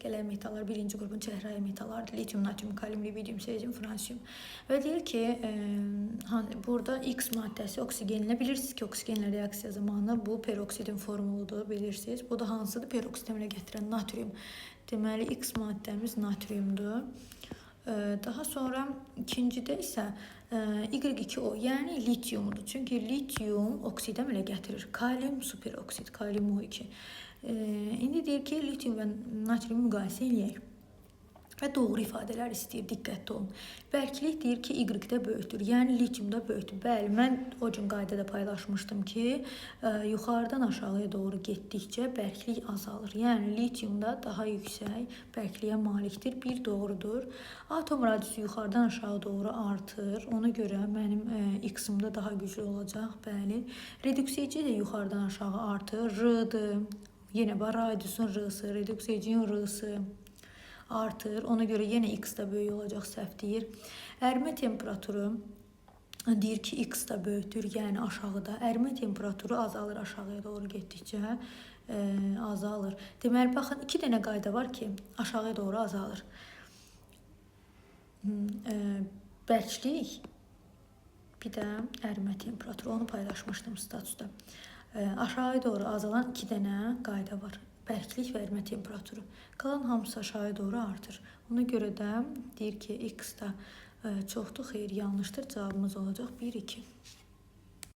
Gələn metallar birinci qrupun çəhrayı metallardır. Litium, natrium, kalium, rubidium, sezium, fransiyum. Və deyir ki, burada X maddəsi oksigenlə bilirsiniz ki, oksigenlə reaksiya zamanı bu peroksidin formuludur, bilirsiniz. Bu da hansıdır? Peroksid əmələ gətirən natrium. Deməli, X maddəmiz natriumdur. Daha sonra ikincidə isə Y2O, yəni litiumdur. Çünki litium oksid əmələ gətirir. Kalium superoksid, kalium O2. İndi deyir ki, litium və natriumu müqayisə eləyək. Və doğru ifadələr istəyir, diqqətli olun. Bərklik deyir ki, Y-də böyükdür, yəni litiumda böyükdür. Bəli, mən o gün qaydada paylaşmışdım ki, yuxarıdan aşağıya doğru getdikcə bərklik azalır. Yəni litiumda daha yüksək bərkliyə malikdir. Bir doğrudur. Atom radiusu yuxarıdan aşağı doğru artır. Ona görə mənim X-ımda daha güclü olacaq. Bəli. Reduksiyeci də yuxarıdan aşağı artır. R-dır. Yenə var radiusun R-sı, reduksiyecinin R-sı artır. Ona görə yenə X da böyük olacaq, səhv deyir. Ərimə temperaturu deyir ki, X da böyükdür, yəni aşağıda. Ərimə temperaturu azalır aşağıya doğru getdikcə, azalır. Deməli, baxın, iki dənə qayda var ki, aşağıya doğru azalır. Bərklik, bir də ərimə temperaturu, onu paylaşmışdım statusda. Aşağıya doğru azalan iki dənə qayda var. Bərklik və ərimə temperaturu. Qalan hamısı aşağıya doğru artır. Ona görə də deyir ki, X da çoxdur, xeyr, yanlışdır. Cavabımız olacaq 1-2.